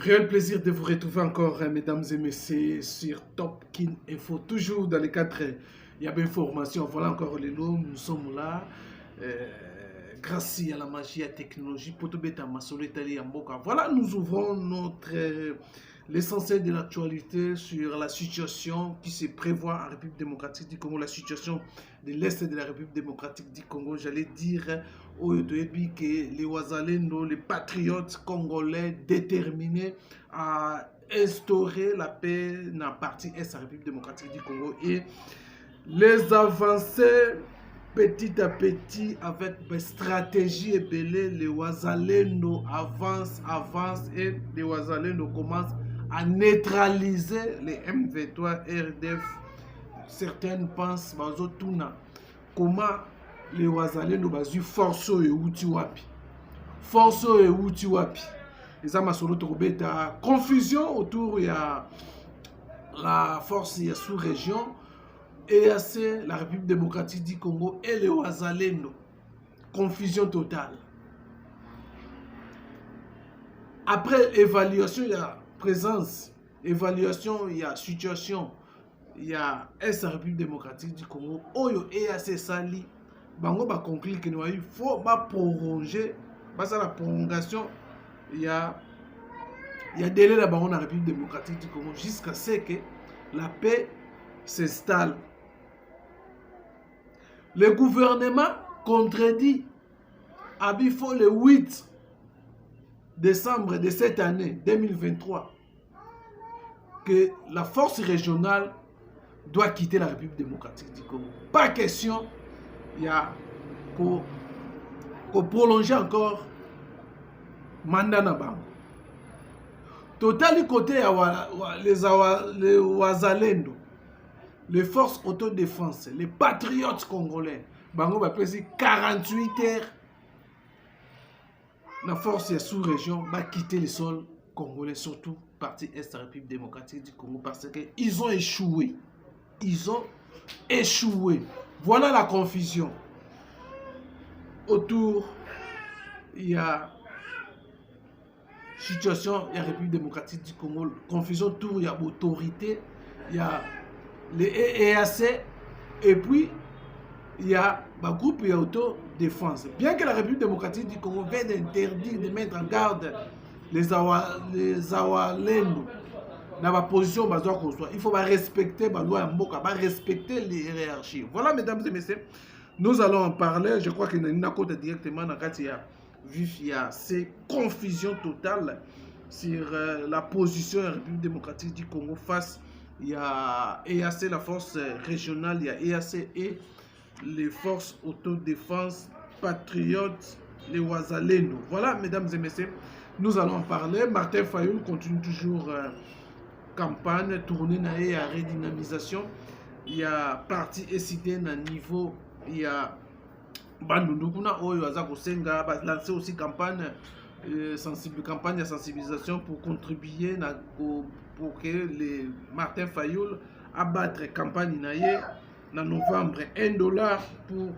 Réel plaisir de vous retrouver encore, mesdames et messieurs, sur Top Kin Info, toujours dans les cadres. Il y a bien information. Voilà encore les noms, nous sommes là. Grâce à la magie et à la technologie, voilà, nous ouvrons l'essentiel de l'actualité sur la situation qui se prévoit en République démocratique du Congo, la situation de l'Est de la République démocratique du Congo. J'allais dire que les Ouazalendo, les patriotes congolais déterminés à instaurer la paix dans la partie Est de la République démocratique du Congo et les avancées petit à petit avec des stratégies ébellées. Les Ouazalendo avancent et les Ouazalendo commencent à neutraliser les M23 RDF. Certaines pensent comment les Ouazalendo bazu force et outi wapi. Force et outi wapi. Les amasolo tobeta confusion autour de la force sous-région EAC, la République démocratique du Congo et les Ouazalendo. Confusion totale. Après évaluation, il y a présence. Évaluation, il y a situation. Il y a la République démocratique du Congo. Oyo EAC Sali. Bango va conclure qu'il faut prolonger. La prolongation, il y a délai là dans la République démocratique du Congo jusqu'à ce que la paix s'installe. Le gouvernement contredit à Bifo le 8 décembre de cette année 2023 que la force régionale doit quitter la République démocratique du Congo. Pas question, il y a pour prolonger encore mandat na bango. Total côté les Ouazalendo, les forces autodéfense, les patriotes congolais, bango va passer 48 heures. La force sous-région va quitter le sol congolais, surtout partie Est de la République démocratique du Congo, parce qu'ils ont échoué. Ils ont échoué. Voilà la confusion. Autour, il y a situation, il y a République démocratique du Congo, confusion autour, il y a autorité, il y a les EAC, et puis il y a un groupe et autodéfense. Bien que la République démocratique du Congo vienne d'interdire de mettre en garde les Awalendo dans la position, il faut respecter la loi Mboka, respecter les hiérarchies. Voilà, mesdames et messieurs, nous allons en parler. Je crois qu'il y a une côte directement dans il y a ces confusions totales sur la position de la République démocratique du Congo face il y a EAC, la force régionale, il y a EAC et les forces autodéfense patriotes, les Ouazalendo. Voilà, mesdames et messieurs, nous allons en parler. Martin Fayoul continue toujours campagne, tournée et à redynamisation. Il y a parti et cité à niveau, il y a Bandundukuna, Oyo Azako Senga, va lancer aussi campagne de sensibilisation pour contribuer pour que les Martin Fayoul abattre campagne en novembre $1 pour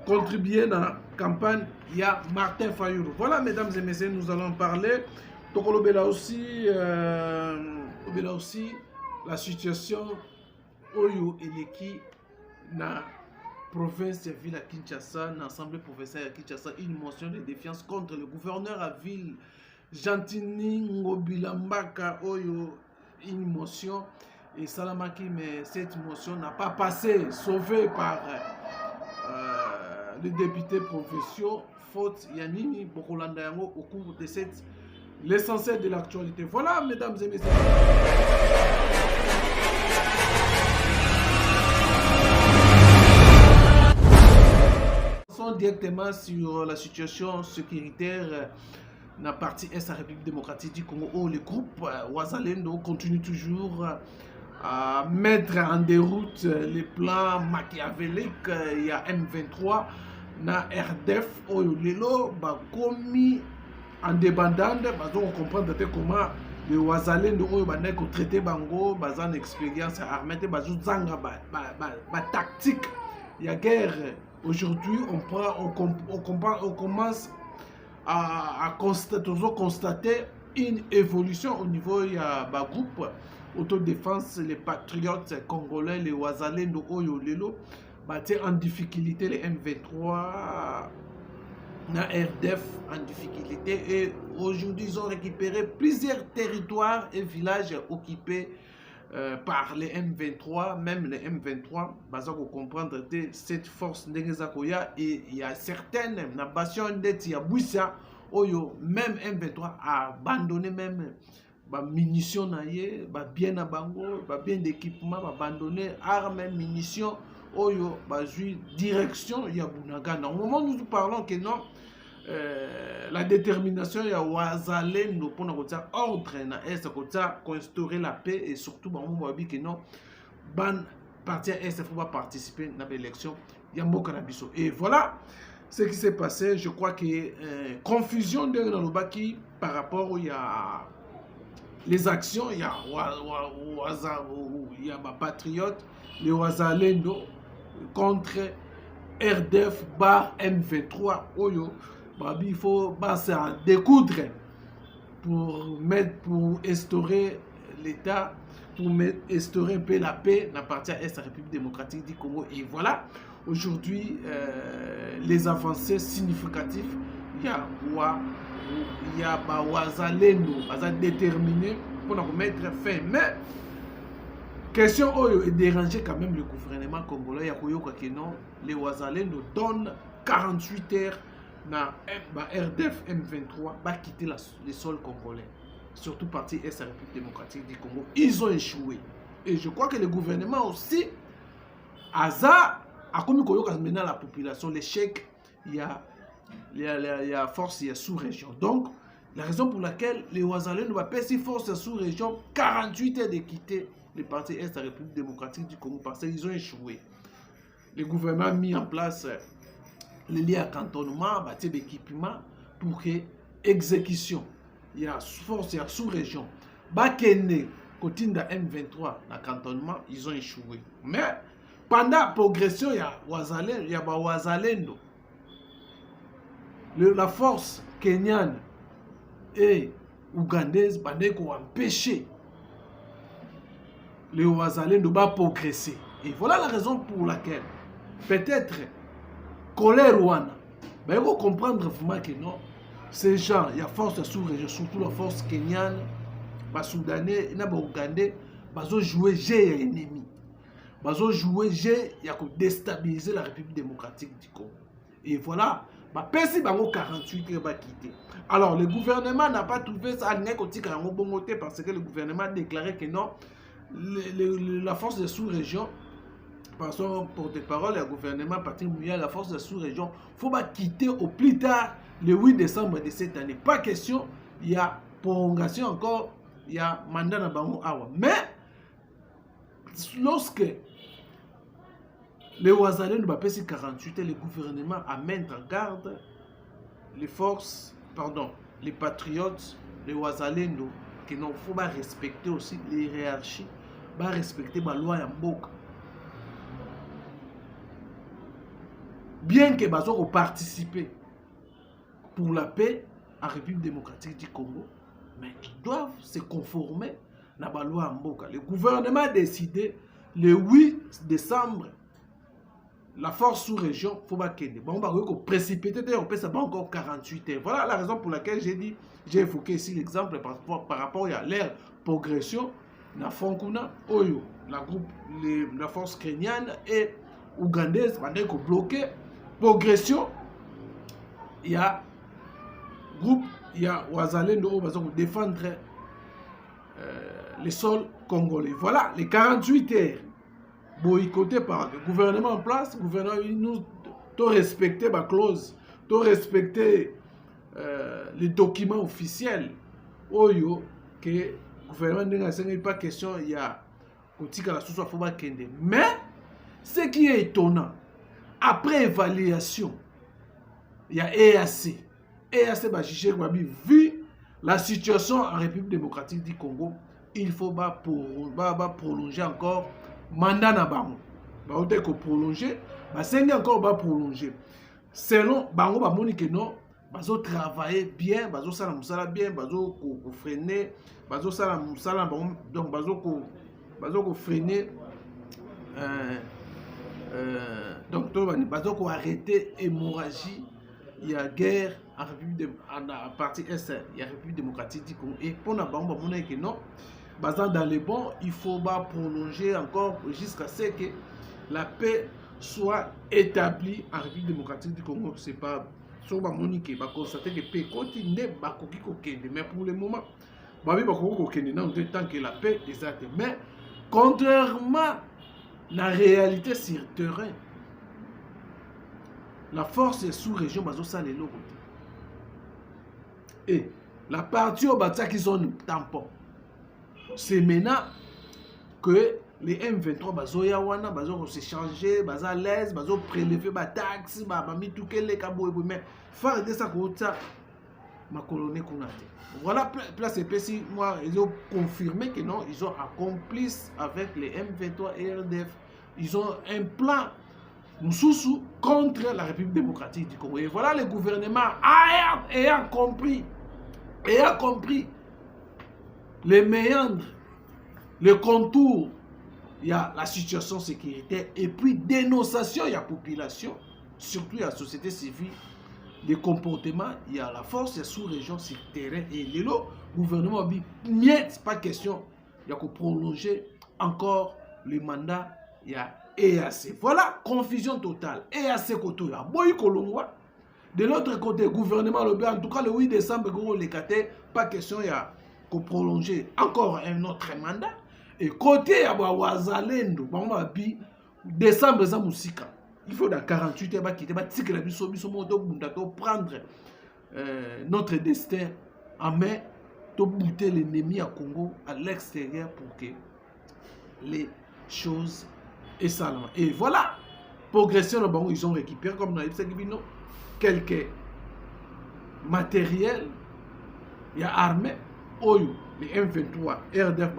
contribuer dans la campagne. Il y a Martin Fayoul. Voilà, mesdames et messieurs, nous allons parler. Tokolobela aussi, la situation Oyo Eleki na province de ville à Kinshasa, l'Assemblée provinciale à Kinshasa, une motion de défiance contre le gouverneur à ville Jantini Ngobilambaka Oyo, une motion et Salamaki, mais cette motion n'a pas passé, sauvée par les députés provinciaux, faute Yanini Bokolandayango au cours de l'essentiel de l'actualité. Voilà, mesdames et messieurs. Directement sur la situation sécuritaire dans la partie Est de la République démocratique du Congo, où le groupe Ouazalendo continue toujours à mettre en déroute les plans machiavéliques. Il y a M23 na RDF où lelo ba commis en débandade, on comprend comment les Ouazalendo où ba nek traité bango bazan expérience armée bazu zanga ba tactique. Il y a guerre. Aujourd'hui, on commence à constater une évolution au niveau il y a ba groupe autodéfense, les patriotes congolais, les Wazalendo Oyo Lelo, battent en difficulté les M23, la RDF en difficulté. Et aujourd'hui, ils ont récupéré plusieurs territoires et villages occupés par les M23, même les M23, parce qu'on comprendre cette force d'Engezakoya, et il y a certaines nations d'Etiabouissa, Oyo, même M23 a abandonné même ba munitions naie, ba bien à bango, ba bien d'équipement, ba abandonné armes, munitions, Oyo, ba direction Yabunaga. Au moment où nous parlons que non, la détermination ya Wazalendo pour nous ordre na est instaurer la paix et surtout ba mo babi que non ban parti est faut pas participer à l'élection ya mboka na biso. Et voilà ce qui s'est passé. Je crois que confusion de Nalobaki par rapport il y a les actions, il y a patriotes, les Wazalendo contre RDF bar M23 Oyo. Il faut se découdre pour instaurer l'État, pour instaurer un peu la paix dans la partie est de la République démocratique du Congo. Et voilà, aujourd'hui, les avancées significatives, il y a Wazalendo, déterminé pour nous mettre fin. Mais, question est déranger quand même le gouvernement congolais. Il y a non, les Wazalendo donnent 48 heures na RDF M23 va quitter les sols congolais, surtout partie est la République démocratique du Congo. Ils ont échoué. Et je crois que le gouvernement aussi, a commis maintenant la population, l'échec, il y a force, il y a sous-région. Donc, la raison pour laquelle les Wazalendo va passer force sous-région, 48 heures de quitter les partis est de la République démocratique du Congo parce qu'ils ont échoué. Le gouvernement a mis en place les liens à cantonnement, d'équipement pour que exécution, il y a force, il y a sous-région. Bakene, Kotinda M23, dans cantonnement, ils ont échoué. Mais pendant la progression, il y a Wazalendo. La force kenyane et ougandaise ont empêché les Wazalendo de progresser. Et voilà la raison pour laquelle, peut-être, colère Rwanda, mais il faut comprendre vraiment que non, ces gens, il y a force sous-région, surtout la force kenyane, les Soudanais, les Ougandais, ils ont joué jeu ennemi. Ils ont joué jeu, il y a déstabiliser la République démocratique du Congo. Et voilà, Pessi Bango 48 va quitter. Alors, le gouvernement n'a pas trouvé ça parce que le gouvernement a déclaré que non, la force de sous-région, par son porte-parole, le gouvernement Patrick Mouya, la force de sous-région, il faut quitter au plus tard le 8 décembre de cette année. Pas question, il y a prolongation encore, il y a mandat na bango awa. Mais, lorsque les Wazalendo va passer 48 et le gouvernement a mis en garde les forces, pardon, les patriotes, les Wazalendo, qu'il ne faut pas respecter aussi les hiérarchies, pas respecter la loi en Mboka. Bien que Bazo ait participé pour la paix en République démocratique du Congo, mais ils doivent se conformer à la loi en Mboka. Le gouvernement a décidé le 8 décembre, la force sous-région, il faut pas qu'elle bon, on va précipiter, on peut ça encore 48 heures. Voilà la raison pour laquelle j'ai évoqué ici l'exemple par rapport à leur progression, la Fonkuna, Oyo, la force kenyane et ougandaise, on bloqué. Progression, il y a groupe, il y a Wazalendo pour défendre les sols congolais. Voilà, les 48 heures boycottés par le gouvernement en place. Le gouvernement, nous doit respecter ma clause, doit respecter les documents officiels. Oyo, que le gouvernement n'a pas question, il y a la sous mais ce qui est étonnant, après évaluation, il y a EAC. EAC va juger, vu la situation en République démocratique du Congo, il faut prolonger encore mandat na bango. On va prolonger, c'est encore prolonger. Selon bango ba moni que non, bazo travailler bien, bazo sala musala bien, bazo ko freiner, bazo sala musala donc bazo ko freiner donc bazo ko arrêter hémorragie, il y a guerre en République à partie est, il y a République démocratique du Congo et pour na bango ba que non, basant dans les bons, il faut prolonger encore jusqu'à ce que la paix soit établie en République démocratique du Congo. C'est pas sur ba monique ba constater que paix continue ba koki kokende, mais pour le moment ba bi ba koki kokende non tant que la paix est acte. Mais contrairement à la réalité sur terrain, la force sous-région bazo sale loko. Et la partie au Batia qui sont tampon. C'est maintenant que les M23 bazoya wana bazo s'échanger, baza l'aise, bazo prélever ba taxi, ba mituke les kabo mais faire de ça ko ça ma colonie konate. Voilà place EPC moi ils ont confirmé que non, ils ont accompli avec les M23 et RDF. Ils ont un plan Moussoussou contre la République démocratique du Congo. Et voilà le gouvernement ayant compris les méandres, le contour, il y a la situation sécuritaire et puis dénonciation, il y a la population, surtout il y a la société civile, les comportements, il y a la force, il y a sous-région, c'est terrain et le gouvernement dit, niet, pas question, il y a que prolonger encore le mandat, il y a EAC. Voilà, confusion totale. EAC côté, il y a Boy Kolongwa. De l'autre côté, gouvernement, en tout cas le 8 décembre, pas question, il y a que prolonger encore un autre mandat. Et côté, il y a Wazalendo, décembre, il faut dans 48 heures, prendre notre destin en main, pour bouter l'ennemi à Congo à l'extérieur pour que les choses et ça. Et voilà, progression, ils ont récupéré, comme on a dit, quelques matériels, il y a armée, les M23, RDF,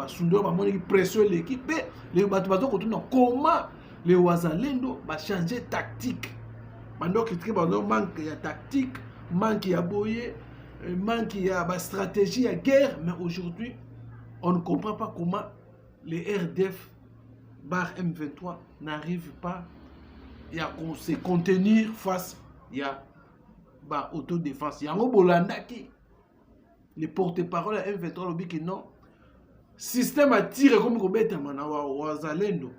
ils pressionne l'équipe, les bateaux comment les Wazalendo va changer tactique. Maintenant qu'ils manque de tactique, manque de boyer, manque de stratégie, de guerre, mais aujourd'hui, on ne comprend pas comment les RDF bar M23 n'arrivent pas à se contenir face à la autodéfense. Il y a un Bolanda qui, les porte-parole à M23, le dit que non, système à tirer comme Wazalendo,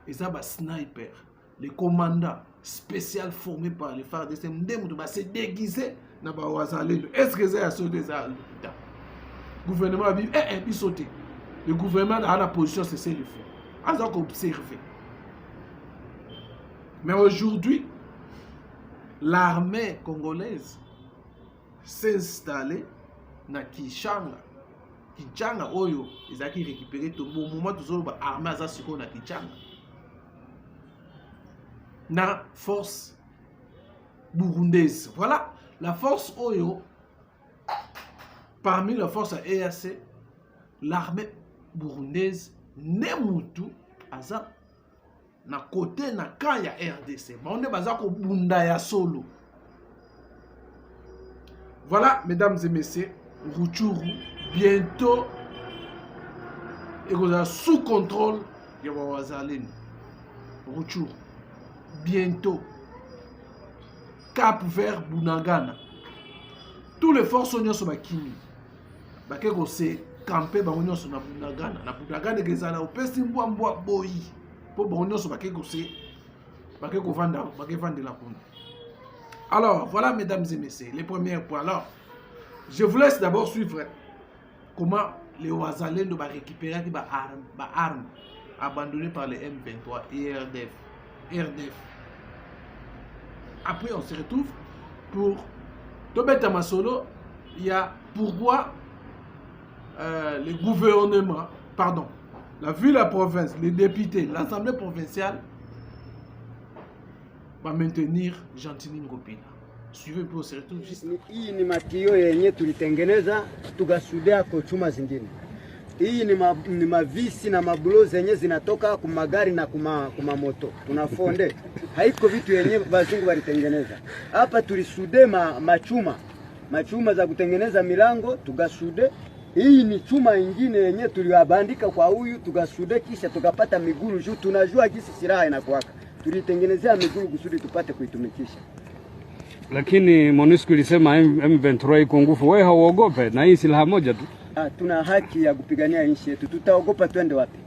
et ça, sniper, les commandants spéciaux formés par les FARDC, se déguiser dans Wazalendo. Est-ce que c'est à ce déjà le gouvernement a dit, sauté. Le gouvernement a la position, c'est le fait. On a observé. Mais aujourd'hui, l'armée congolaise s'est installée dans Kichanga. Kichanga, Oyo, ils ont récupéré tout le moment où l'armée a été dans Kichanga. La force burundaise. Voilà, la force Oyo, parmi la force EAC, l'armée burundaise, Nemutu, Aza, na côté na kan ya RDC. On est basé au bunda ya solo. Voilà, mesdames et messieurs, Rutshuru, bientôt, et vous avez sous contrôle de Wazalendo. Rutshuru, bientôt, Cap vers Bunagana. Tous les forces sont sur Bakimi. Bakeko se camper bango sur Bunagana. Na Bunagana gezala opesi mbwa boy. Pour bango sur Bakeko se Bakeko vanda la pone. Alors, voilà mesdames et messieurs, les premiers points. Alors, je vous laisse d'abord suivre comment les Wazalendo va récupérer des armes abandonnées par les M23 et RDF. Après, on se retrouve pour Tobeta Masolo. Il y a pourquoi le gouvernement, pardon, la ville, la province, les députés, l'Assemblée provinciale va maintenir Gentili Ngopila. Suivez pour se retrouve juste. Hii ni matio yenye tulitengeneza tukasudia kwa chuma zingine. Hii ni mavisi na mabulo zenye zinatoka kumagari na kumamoto. Tunafonde. Haiko vitu yenye bazungu walitengeneza. Hapa tulisude machuma za kutengeneza milango, tugasude. Hii ni chuma ingine yenye tuliwabandika kwa huyu, tugasude kisha tukapata miguru juu tunajua kisi silaha inakuwaka. Tulitengenezea miguru kusudi tupate kuitumikisha. Lakini MONUSCO ilisema M23 iko nguvu. Wewe hauogope na hii silaha moja tu? Tuna haki ya kupigania nchi yetu. Tutaogopa twende wapi?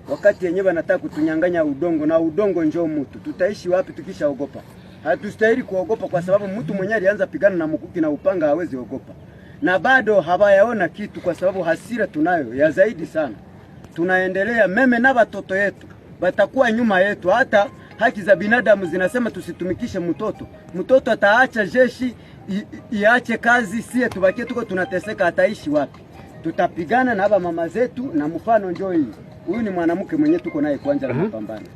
Wakati yenyewe wanataka kutunyang'anya udongo na udongo njoo mtu. Tutaishi wapi tukishaogopa? Hatustahili kuogopa kwa sababu mtu mwenyewe alianza pigana na mkuki na upanga hawezi ogopa. Na bado hawayaona kitu kwa sababu hasira tunayo ya zaidi sana. Tunaendelea meme na watoto yetu. Watakuwa nyuma yetu. Hata haki za binadamu zinasema tusitumikishe mtoto. Mtoto ataacha jeshi iache kazi, sie tubakie tuko tunateseka, ataishi wapi? Tutapigana na haba mama zetu na mfano njoo hii. Huyu ni mwanamke mwenye tuko naye kwanza na mapambano.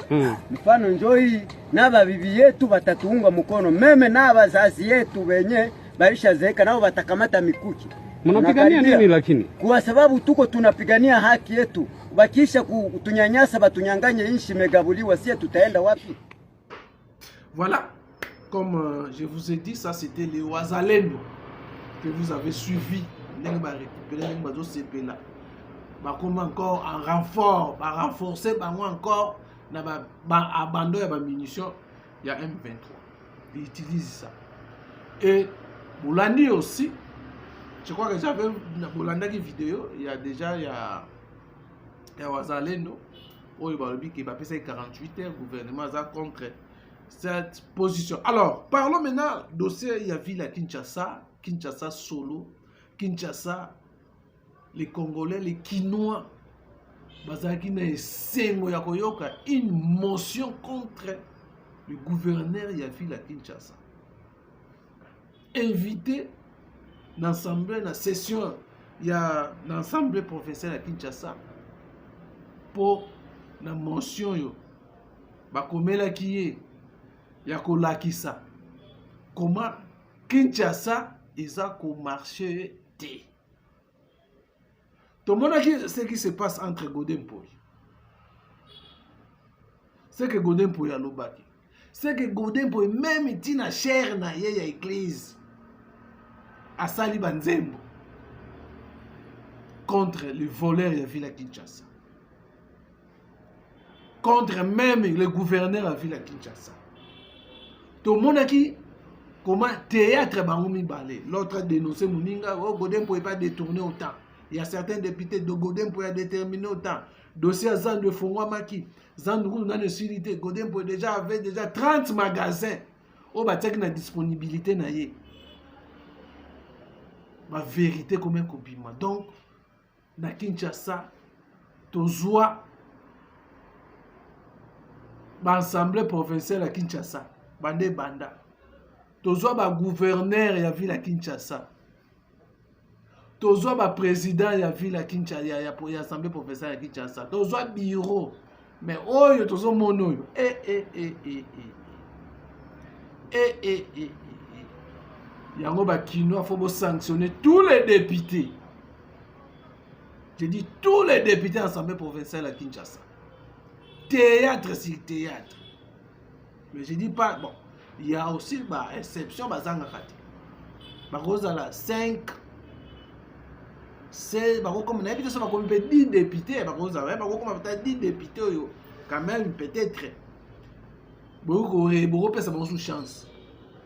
Mfano njoo hii na haba bibi yetu watatuunga mkono. Meme na wazazi yetu wenye baisha zeeka nao watakamata mikuki. Mnapigania nini lakini? Kwa sababu tuko tunapigania haki yetu. Bakisha kutunyanyasa batunyanganye nchi megabuliwa, sie tutaenda wapi? Voilà, comme je vous ai dit, ça c'était les Wazalendo que vous avez suivi. Nenga récupérer nenga bazo CP là. Ba comme encore en renfort, ba renforcer ba encore na ba abandon ya ba munitions, il y a M23. Ils utilisent ça. Et Boulandi aussi, je crois que j'avais Boulanda qui vidéo, il y a déjà il y a Wazalendo, où il va dire qu'il va passer 48 heures, le gouvernement a contre cette position. Alors, parlons maintenant du dossier, il y a ville à Kinshasa, Kinshasa solo, Kinshasa, les Congolais, les Kinois, une motion contre le gouverneur, il y a ville à Kinshasa. Invité dans l'assemblée, dans la session, il y a l'assemblée professionnelle à Kinshasa. Pour la motion yo bakomela kiye ya kolakisa comment Kinshasa eza ko marché té. Tout le monde a ce qui se passe entre Godempoy. C'est que Godempoy a lobaki. C'est que Godempoy même itina cher na ye ya église a sali banzembo contre les voleurs ya ville à Kinshasa. Contre même le gouverneur à ville à Kinshasa. Tout le monde a dit comment théâtre Bangoumi Balé. L'autre a dénoncé Mouninga, oh Godin ne pouvait pas détourner autant. Il y a certains députés de Godin pour déterminer autant. Dossier à Zan de Fongwa Maki, Zan de Rouen dans le Sudité, Godin avait déjà 30 magasins. Oh bah t'as une disponibilité na ye. Ma vérité comme un copiment. Donc, na Kinshasa, Tozoa. L'Assemblée provinciale à Kinshasa, Bande Banda. Tozoa ba gouverneur ya ville à Kinshasa. Tozoa ba président ya ville à Kinshasa, ya l'Assemblée provinciale à Kinshasa. Tozoa bureau. Mais oh yo tozo mono yo. Yango ba kino faut sanctionner tous les députés. Je dis tous les députés de l'Assemblée provinciale à Kinshasa. Théâtre sur théâtre. Mais je dis pas, bon, il y a aussi une exception, par exemple, 5, 16, comme on a dit, ça va comme 10 députés, par exemple, comme 10 députés, quand même, peut-être, beaucoup de chance.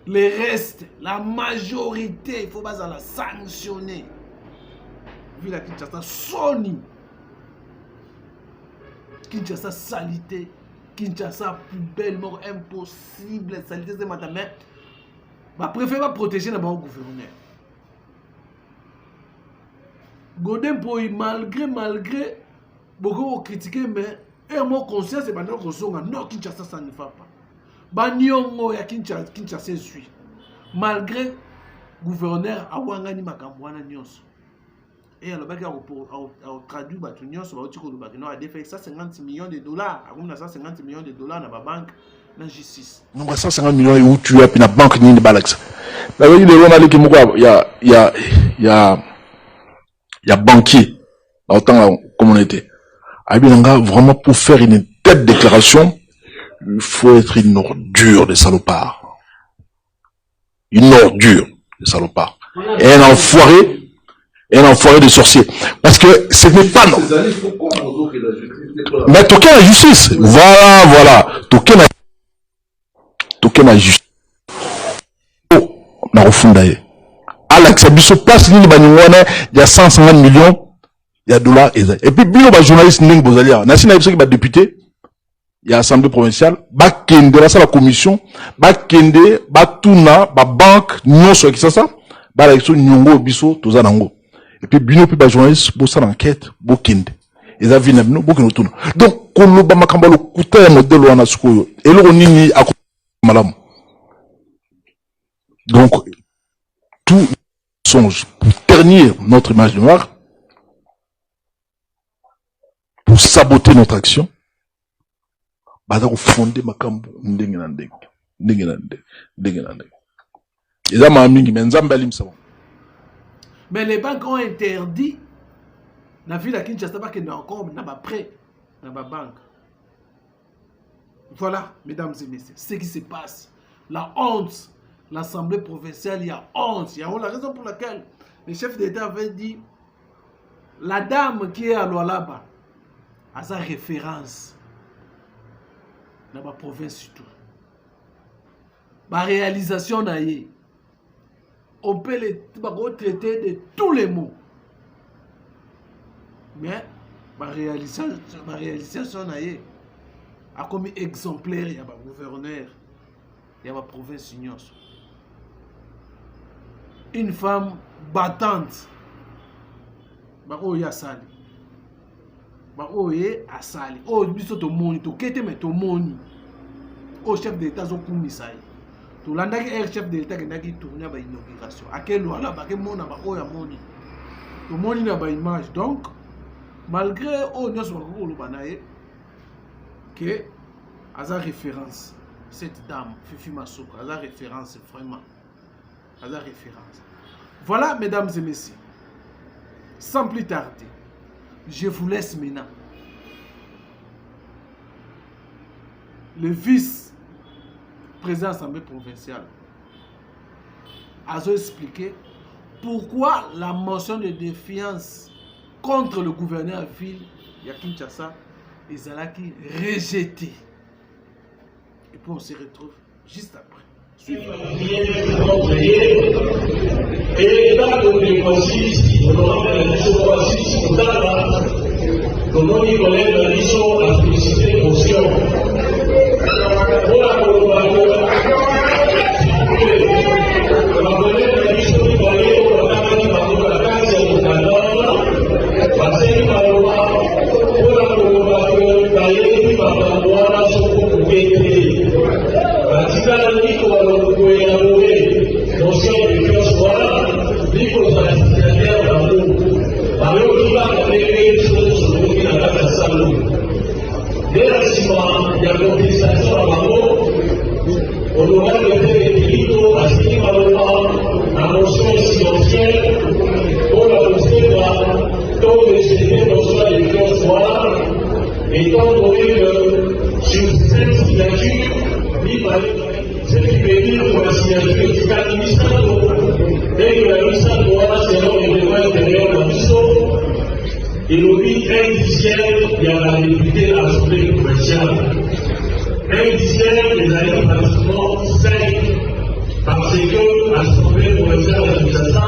Le reste, la majorité, il faut pas la sanctionner. Vu la Kinshasa, Sony. Kinshasa salité, Kinshasa poubelle, mort impossible, salité c'est ma mère. Je préfère protéger le gouverneur. Godempoy, malgré, beaucoup ont critiqué, mais un mot conscient, c'est maintenant qu'on songe, non, Kinshasa ça ne va pas. Banyongo ya Kinshasa suit. Malgré gouverneur, Awangani Makambouana Nyos. Et alors, il a traduit ça 50 millions de dollars. Il y a 150 millions de dollars dans la banque, dans la justice. Donc, 150 millions où tu es, puis la banque n'y est pas là. Il y a banquier. Autant comme on était. Abinanga, vraiment, pour faire une telle déclaration, il faut être une ordure de salopard. Une ordure de salopard. Et un enfoiré de sorcier. Parce que ce n'est pas non. Mais toquer la justice. Voilà. Toquer la justice. Oh, na refundaye. Alex Abisso place l'île Baningwane, il y a 150 millions, il y a dollars. Et puis, bilo ba journaliste Ning Bozalia. Nasina Abisso qui va député, il y a assemblée provinciale, ba kende, là, c'est la commission, ba kende, ba tuna, ba banque, non, soit qui ça, ba l'élection, nyongo, biso, toza nango. Et puis, bino, puis ba journaliste, bo sa l'enquête, bo kende. Et ça vient bino, bo kende tuna. Donc, kolo ba makamba lo kuta ya modèle wana sukoyo. Et lo nini, ako, malam. Donc, tout songe pour ternir notre image de marque, pour saboter notre action, bada ko fonder makambo ndenge na ndenge. Et ça m'a mingi menzamba limsa. Mais les banques ont interdit la ville à Kinshasa pas qu'il encore n'a pas prêt dans la banque. Voilà, mesdames et messieurs, ce qui se passe. La honte. L'Assemblée provinciale, il y a honte. Il y a la raison pour laquelle le chef d'État avait dit la dame qui est à Lualaba a sa référence dans ma province surtout. Ma réalisation d'ailleurs, on peut les traiter de tous les mots. Mais ma réalisation d'ailleurs a comme exemplaire, il y a un gouverneur, il y a ma province union. Une femme battante. Oh, il y a sali. Oh, il y a sali. Oh, biso to moni, to kete me to moni. Oh, chef d'État zo kumisai. To landa ki chef d'État qui n'a qui tourner ba inauguration. A quel là ba ke mona ba oh ya moni. To moni na ba image. Donc, malgré oh nyos ba ko lo banaye que à sa référence cette dame Fifi Masuka, à sa référence vraiment. À la référence. Voilà, mesdames et messieurs, sans plus tarder, je vous laisse maintenant le vice-président de l'Assemblée provinciale a expliqué pourquoi la motion de défiance contre le gouverneur ville de Kinshasa est rejetée. Et puis on se retrouve juste après. Et dans le consiste, la mission consiste, comment il relève la mission à féliciter motion. Pour la collaborateur, la relève la mission qui va aller au travail par la case et au canal, parce qu'il va avoir pour la collaborateur, d'ailleurs, il va avoir son groupe qui Vatikana liko kuelaborer notion de Dieu liko za destinataire d'amour. Alors il va avec les choses sur le qui n'a pas salon. Dès la ciment, il y a contestation à Mamo. On aura le fait équilibre à ce qui va la notion essentielle pour la conserver tant que c'était notion de Dieu soir, étant donné que sur cette signature, ce qui veut dire pour la signature du administrateur, dès que l'administrateur selon les devoirs intérieurs de la mission, il oublie un dixième, il y a la députée de l'Assemblée provinciale. Un dixième des années pratiquement 5, parce que l'Assemblée provinciale de Kinshasa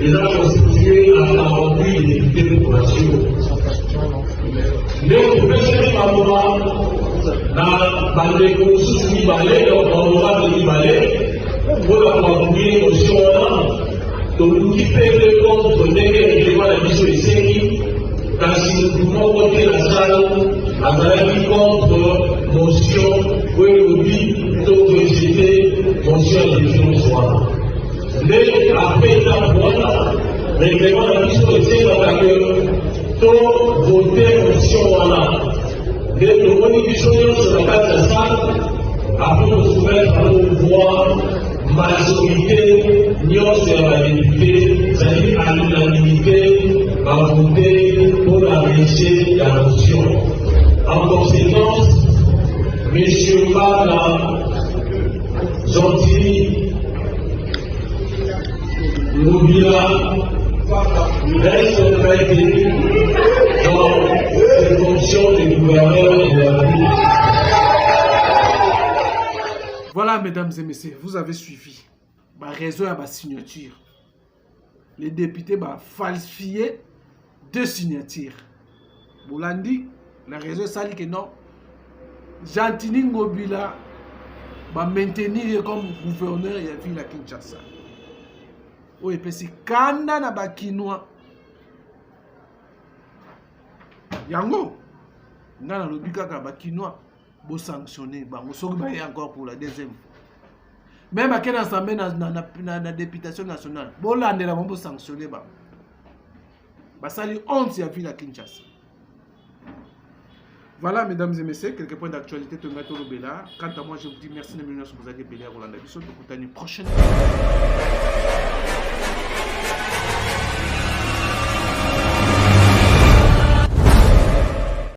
les a constitués à 48 députés de population. Mais on peut se dire à moi, dans bandeko mosusu mibale honorable mibale mpona koappuye notion wana toluki mpe mpe contre ndenge elema na biso esengi kasi moko te na sala azalaki contre motion oyo elobi to rejete motion ya défiance wana nde apres etape wana reglema na biso esengaka ke to vote motion wana. Et le premier sur la carte de salle, après nous soumettre à nos voix, majorité, nous sur la députée, c'est-à-dire à l'unanimité, va voter pour la réussite de la motion. En conséquence, M. Bana Gentil Moubila reste prêté dans les fonctions de gouverneur de la ville. Voilà, mesdames et messieurs, vous avez suivi. Ma raison à ma signature. Les députés vont falsifier 2 signatures. Boulandi, la raison est que non. Gentini Ngobila va maintenir comme gouverneur de la ville de Kinshasa. Oui, parce que Kanda na Bakinois. Yango, Ngana Lobika Bakinois, vous sanctionner, vous sanctionnez encore pour la deuxième fois. Même à quelle assemblée dans la députation nationale, vous l'avez sanctionné. Ça lui honte à la ville de Kinshasa. Voilà, mesdames et messieurs, quelques points d'actualité de Ngato Lobela. Quant à moi, je vous dis merci de venir sur vous avez Bélé à Rolanda Bissot. Pour une prochaine.